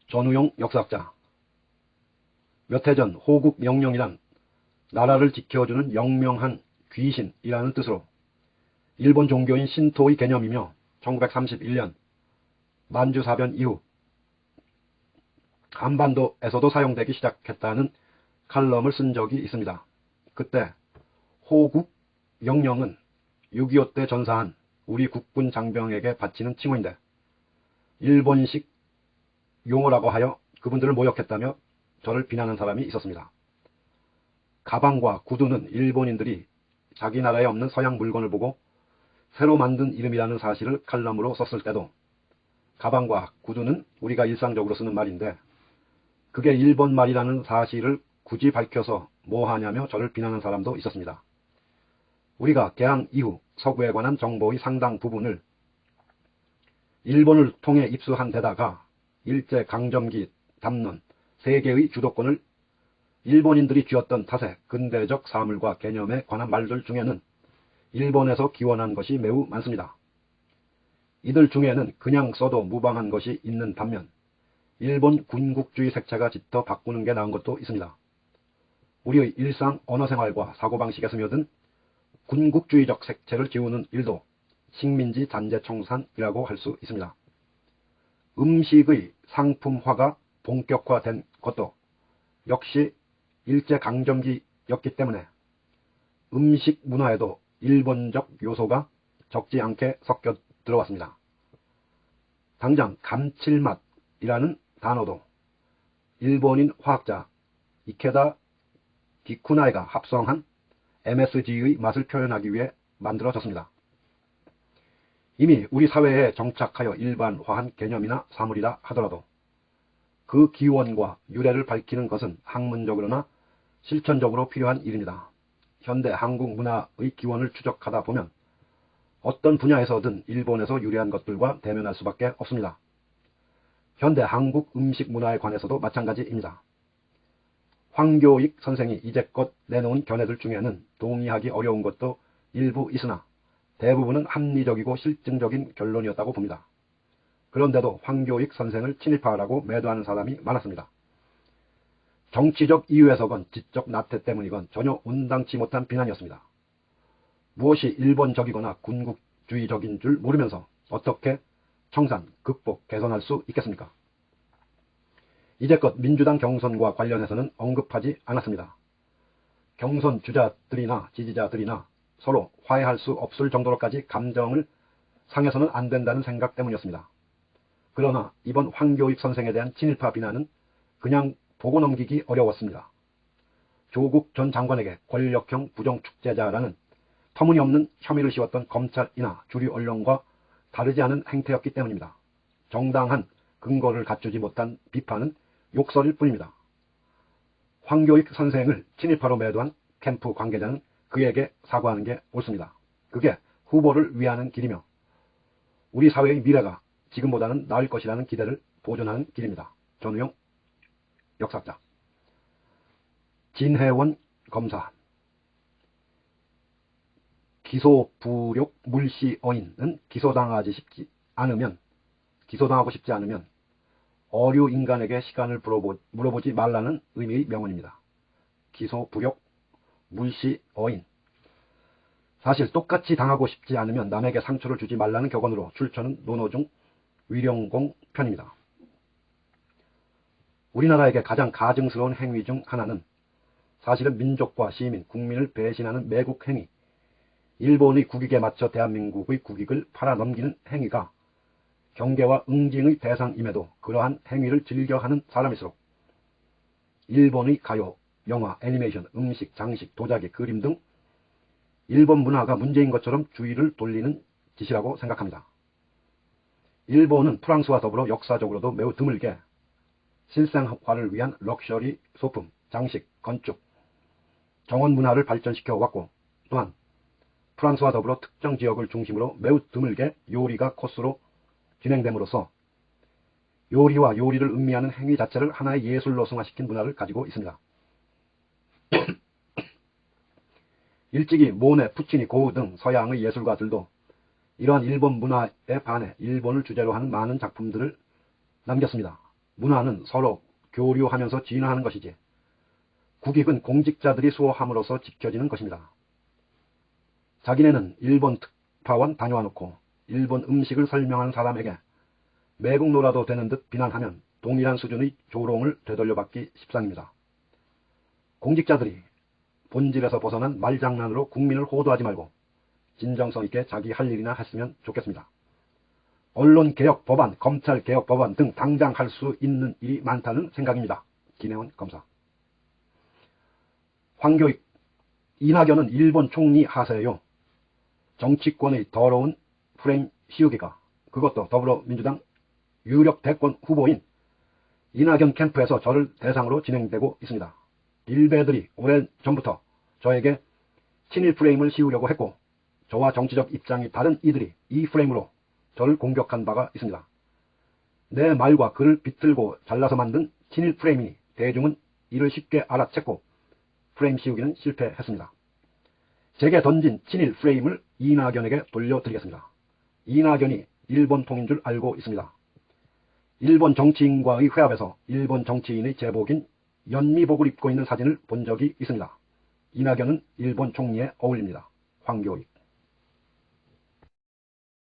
전우용 역사학자. 몇 해 전 호국 명령이란 나라를 지켜주는 영명한 귀신이라는 뜻으로 일본 종교인 신토의 개념이며 1931년 만주사변 이후 한반도에서도 사용되기 시작했다는 칼럼을 쓴 적이 있습니다. 그때 호국 명령은 6.25 때 전사한 우리 국군 장병에게 바치는 칭호인데 일본식 용어라고 하여 그분들을 모욕했다며 저를 비난한 사람이 있었습니다. 가방과 구두는 일본인들이 자기 나라에 없는 서양 물건을 보고 새로 만든 이름이라는 사실을 칼럼으로 썼을 때도 가방과 구두는 우리가 일상적으로 쓰는 말인데 그게 일본 말이라는 사실을 굳이 밝혀서 뭐하냐며 저를 비난한 사람도 있었습니다. 우리가 개항 이후 서구에 관한 정보의 상당 부분을 일본을 통해 입수한 데다가 일제강점기 담론, 세계의 주도권을 일본인들이 쥐었던 탓에 근대적 사물과 개념에 관한 말들 중에는 일본에서 기원한 것이 매우 많습니다. 이들 중에는 그냥 써도 무방한 것이 있는 반면 일본 군국주의 색채가 짙어 바꾸는 게 나은 것도 있습니다. 우리의 일상 언어생활과 사고방식에 스며든 군국주의적 색채를 지우는 일도 식민지 잔재청산이라고 할 수 있습니다. 음식의 상품화가 본격화된 것도 역시 일제강점기였기 때문에 음식 문화에도 일본적 요소가 적지 않게 섞여 들어왔습니다. 당장 감칠맛이라는 단어도 일본인 화학자 이케다 기쿠나이가 합성한 MSG의 맛을 표현하기 위해 만들어졌습니다. 이미 우리 사회에 정착하여 일반화한 개념이나 사물이라 하더라도 그 기원과 유래를 밝히는 것은 학문적으로나 실천적으로 필요한 일입니다. 현대 한국 문화의 기원을 추적하다 보면 어떤 분야에서든 일본에서 유래한 것들과 대면할 수밖에 없습니다. 현대 한국 음식 문화에 관해서도 마찬가지입니다. 황교익 선생이 이제껏 내놓은 견해들 중에는 동의하기 어려운 것도 일부 있으나 대부분은 합리적이고 실증적인 결론이었다고 봅니다. 그런데도 황교익 선생을 친일파라고 매도하는 사람이 많았습니다. 정치적 이유에서건 지적 나태 때문이건 전혀 온당치 못한 비난이었습니다. 무엇이 일본적이거나 군국주의적인 줄 모르면서 어떻게 청산, 극복, 개선할 수 있겠습니까? 이제껏 민주당 경선과 관련해서는 언급하지 않았습니다. 경선 주자들이나 지지자들이나 서로 화해할 수 없을 정도로까지 감정을 상해서는 안 된다는 생각 때문이었습니다. 그러나 이번 황교익 선생에 대한 친일파 비난은 그냥 보고 넘기기 어려웠습니다. 조국 전 장관에게 권력형 부정축제자라는 터무니없는 혐의를 씌웠던 검찰이나 주류 언론과 다르지 않은 행태였기 때문입니다. 정당한 근거를 갖추지 못한 비판은 욕설일 뿐입니다. 황교익 선생을 친일파로 매도한 캠프 관계자는 그에게 사과하는 게 옳습니다. 그게 후보를 위하는 길이며 우리 사회의 미래가 지금보다는 나을 것이라는 기대를 보존하는 길입니다. 전우용 역사학자. 진해원 검사. 기소 부력 물시어인은 기소당하고 싶지 않으면 어류 인간에게 시간을 물어보지 말라는 의미의 명언입니다. 기소 부력 물시어인. 사실 똑같이 당하고 싶지 않으면 남에게 상처를 주지 말라는 격언으로 출처는 노노중 위령공 편입니다. 우리나라에게 가장 가증스러운 행위 중 하나는 사실은 민족과 시민, 국민을 배신하는 매국 행위, 일본의 국익에 맞춰 대한민국의 국익을 팔아넘기는 행위가 경계와 응징의 대상임에도 그러한 행위를 즐겨하는 사람일수록 일본의 가요, 영화, 애니메이션, 음식, 장식, 도자기, 그림 등 일본 문화가 문제인 것처럼 주의를 돌리는 짓이라고 생각합니다. 일본은 프랑스와 더불어 역사적으로도 매우 드물게 실생활을 위한 럭셔리 소품, 장식, 건축, 정원 문화를 발전시켜 왔고 또한 프랑스와 더불어 특정 지역을 중심으로 매우 드물게 요리가 코스로 진행됨으로써 요리와 요리를 음미하는 행위 자체를 하나의 예술로 승화시킨 문화를 가지고 있습니다. 일찍이 모네, 푸치니, 고흐 등 서양의 예술가들도 이러한 일본 문화에 반해 일본을 주제로 하는 많은 작품들을 남겼습니다. 문화는 서로 교류하면서 진화하는 것이지 국익은 공직자들이 수호함으로써 지켜지는 것입니다. 자기네는 일본 특파원 다녀와 놓고 일본 음식을 설명하는 사람에게 매국노라도 되는 듯 비난하면 동일한 수준의 조롱을 되돌려받기 십상입니다. 공직자들이 본질에서 벗어난 말장난으로 국민을 호도하지 말고 진정성 있게 자기 할 일이나 했으면 좋겠습니다. 언론개혁 법안, 검찰개혁 법안 등 당장 할 수 있는 일이 많다는 생각입니다. 김혜원 검사. 황교익, 이낙연은 일본 총리 하세요. 정치권의 더러운 프레임 씌우기가 그것도 더불어민주당 유력 대권 후보인 이낙연 캠프에서 저를 대상으로 진행되고 있습니다. 일베들이 오래전부터 저에게 친일 프레임을 씌우려고 했고 저와 정치적 입장이 다른 이들이 이 프레임으로 저를 공격한 바가 있습니다. 내 말과 글을 비틀고 잘라서 만든 친일 프레임이니 대중은 이를 쉽게 알아챘고 프레임 씌우기는 실패했습니다. 제게 던진 친일 프레임을 이낙연에게 돌려드리겠습니다. 이낙연이 일본 통인 줄 알고 있습니다. 일본 정치인과의 회합에서 일본 정치인의 제복인 연미복을 입고 있는 사진을 본 적이 있습니다. 이낙연은 일본 총리에 어울립니다. 황교익.